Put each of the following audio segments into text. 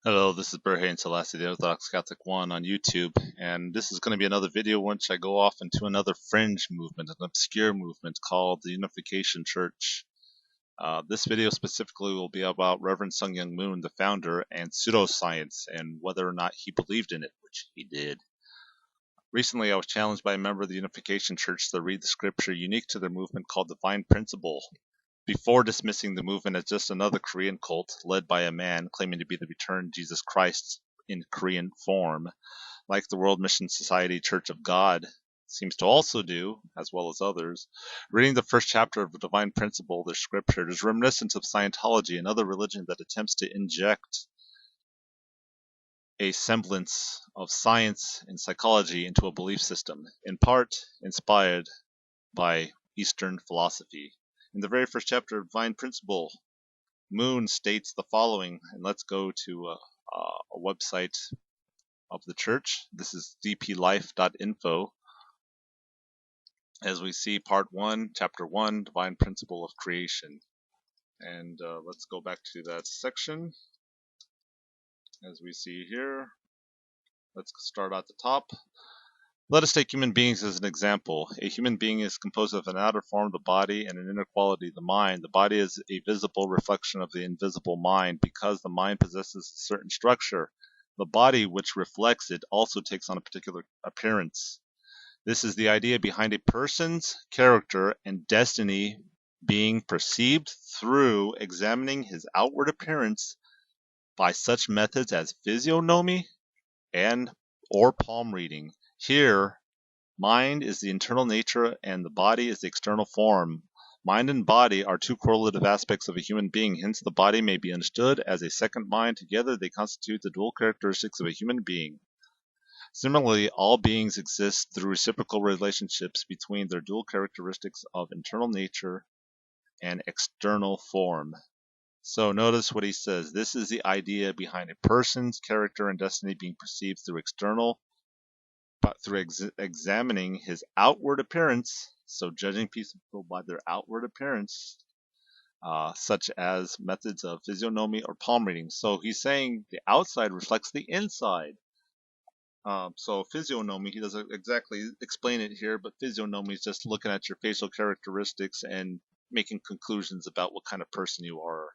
Hello, this is Berhe Selassie, the Orthodox Catholic One on YouTube, and this is going to be another video in which I go off into another fringe movement, an obscure movement called the Unification Church. This video specifically will be about Reverend Myung Moon, the founder, and pseudoscience, and whether or not he believed in it, which he did. Recently, I was challenged by a member of the Unification Church to read the scripture unique to their movement called Divine Principle, before dismissing the movement as just another Korean cult led by a man claiming to be the returned Jesus Christ in Korean form, like the World Mission Society Church of God seems to also do, as well as others. Reading the first chapter of the Divine Principle, the scripture, is reminiscent of Scientology and other religion that attempts to inject a semblance of science and psychology into a belief system, in part inspired by Eastern philosophy. In the very first chapter of Divine Principle, Moon states the following, and let's go to a website of the church. This is dplife.info. As we see, part 1, chapter 1, Divine Principle of Creation. And let's go back to that section. As we see here, let's start at the top. Let us take human beings as an example. A human being is composed of an outer form, the body, and an inner quality, the mind. The body is a visible reflection of the invisible mind because the mind possesses a certain structure. The body, which reflects it, also takes on a particular appearance. This is the idea behind a person's character and destiny being perceived through examining his outward appearance by such methods as physiognomy and or palm reading. Here, mind is the internal nature and the body is the external form. Mind and body are two correlative aspects of a human being, hence the body may be understood as a second mind. Together they constitute the dual characteristics of a human being. Similarly, all beings exist through reciprocal relationships between their dual characteristics of internal nature and external form. So notice what he says. This is the idea behind a person's character and destiny being perceived through external, but through examining his outward appearance, so judging people by their outward appearance, such as methods of physiognomy or palm reading. So he's saying the outside reflects the inside. So physiognomy, he doesn't exactly explain it here, but physiognomy is just looking at your facial characteristics and making conclusions about what kind of person you are,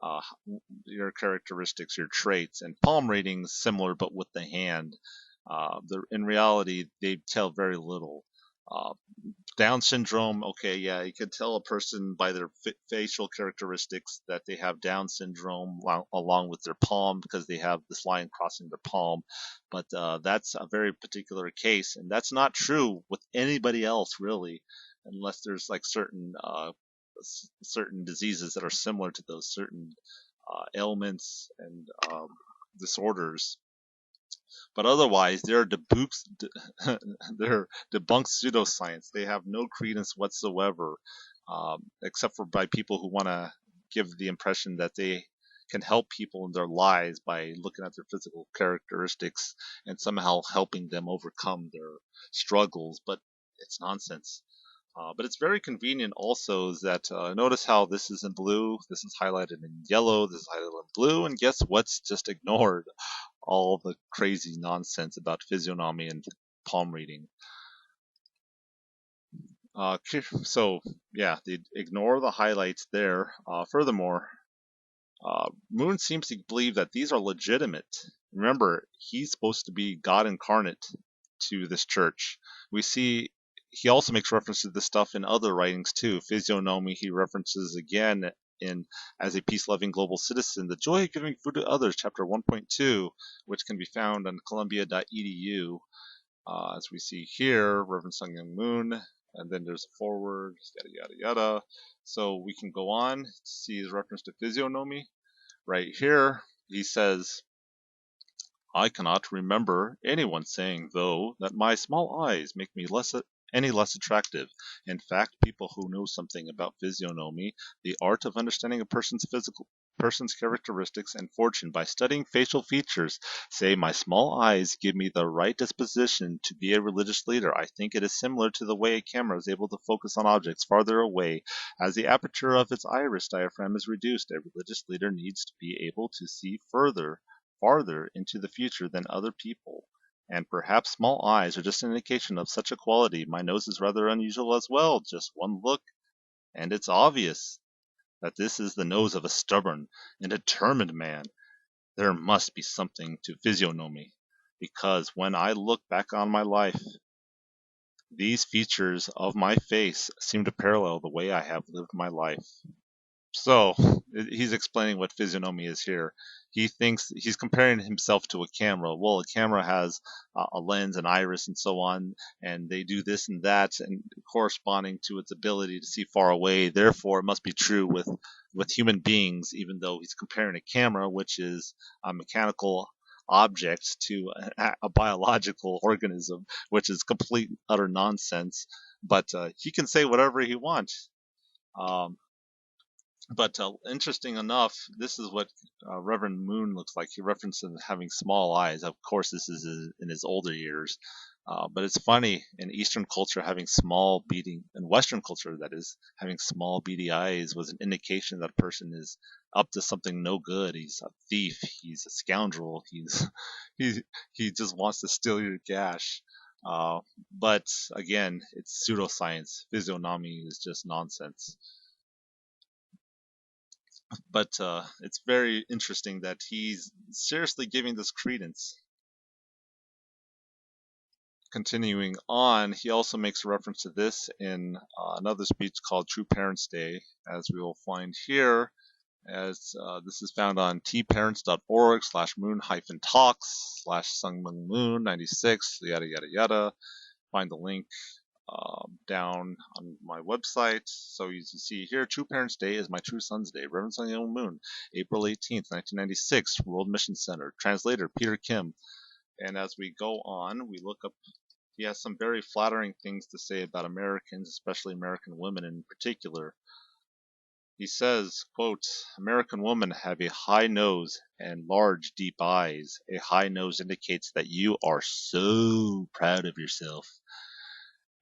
uh, your characteristics, your traits. And palm reading is similar, but with the hand. In reality, they tell very little. Uh, Down syndrome, okay, yeah, you can tell a person by their facial characteristics that they have Down syndrome along with their palm because they have this line crossing their palm. But that's a very particular case, and that's not true with anybody else, really, unless there's like certain diseases that are similar to those certain ailments and disorders. But otherwise, they're they're debunked pseudoscience. They have no credence whatsoever, except for by people who want to give the impression that they can help people in their lives by looking at their physical characteristics and somehow helping them overcome their struggles. But it's nonsense. But it's very convenient also that notice how this is in blue, this is highlighted in yellow, this is highlighted in blue, and guess what's just ignored? All the crazy nonsense about physiognomy and palm reading. So yeah, they ignore the highlights there. Furthermore, Moon seems to believe that these are legitimate. Remember, he's supposed to be God incarnate to this church. We see he also makes reference to this stuff in other writings too. Physiognomy he references again in As a Peace-Loving Global Citizen, The Joy of Giving Food to Others, chapter 1.2, which can be found on columbia.edu. As we see here, Reverend Myung Moon, and then there's a forward, yada yada yada. So we can go on to see his reference to physiognomy. Right here, he says, I cannot remember anyone saying, though, that my small eyes make me any less attractive. In fact, people who know something about physiognomy, the art of understanding a person's characteristics and fortune by studying facial features, say my small eyes give me the right disposition to be a religious leader. I think it is similar to the way a camera is able to focus on objects farther away. As the aperture of its iris diaphragm is reduced, a religious leader needs to be able to see further farther into the future than other people. And perhaps small eyes are just an indication of such a quality. My nose is rather unusual as well. Just one look, and it's obvious that this is the nose of a stubborn and determined man. There must be something to physiognomy, because when I look back on my life, these features of my face seem to parallel the way I have lived my life. So he's explaining what physiognomy is here. He thinks he's comparing himself to a camera. Well, a camera has a lens, an iris, and so on, and they do this and that, and corresponding to its ability to see far away. Therefore, it must be true with human beings, even though he's comparing a camera, which is a mechanical object, to a biological organism, which is complete utter nonsense. But he can say whatever he wants. Um, but interesting enough, this is what Reverend Moon looks like. He references having small eyes. Of course, this is in his older years. But it's funny, in Eastern culture, having small beady, in Western culture, that is, having small beady eyes was an indication that a person is up to something no good. He's a thief. He's a scoundrel. He, he just wants to steal your cash. But again, it's pseudoscience. Physiognomy is just nonsense. But it's very interesting that he's seriously giving this credence. Continuing on, he also makes a reference to this in another speech called True Parents Day, as we will find here, as this is found on tparents.org/moon-talks/Myung Moon 96, yada yada yada. Find the link down on my website. So you see here, True Parents Day is my true son's day. Reverend Myung Moon, April 18th, 1996, World Mission Center. Translator, Peter Kim. And as we go on, we look up, he has some very flattering things to say about Americans, especially American women in particular. He says, quote, American women have a high nose and large, deep eyes. A high nose indicates that you are so proud of yourself.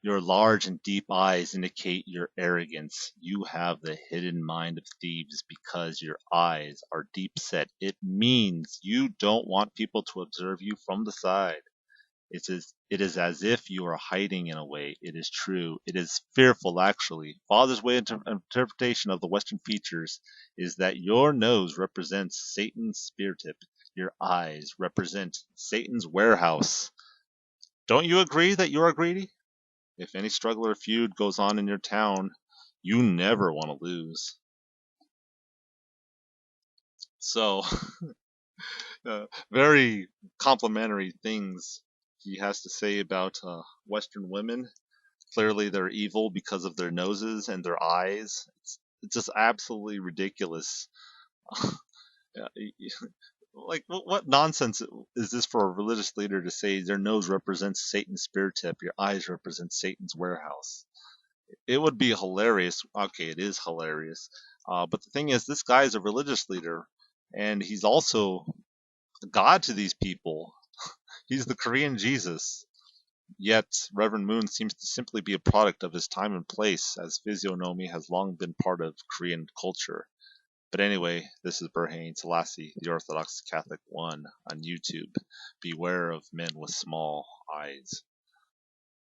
Your large and deep eyes indicate your arrogance. You have the hidden mind of thieves because your eyes are deep set. It means you don't want people to observe you from the side. It is as if you are hiding in a way. It is true. It is fearful, actually. Father's way of interpretation of the Western features is that your nose represents Satan's spear tip. Your eyes represent Satan's warehouse. Don't you agree that you are greedy? If any struggle or feud goes on in your town, you never want to lose. So, very complimentary things he has to say about Western women. Clearly, they're evil because of their noses and their eyes. It's just absolutely ridiculous. Like, what nonsense is this for a religious leader to say their nose represents Satan's spear tip, your eyes represent Satan's warehouse? It would be hilarious. Okay, it is hilarious. But the thing is, this guy is a religious leader, and he's also God to these people. He's the Korean Jesus. Yet, Reverend Moon seems to simply be a product of his time and place, as physiognomy has long been part of Korean culture. But anyway, this is Berhane Selassie, the Orthodox Catholic One, on YouTube. Beware of men with small eyes.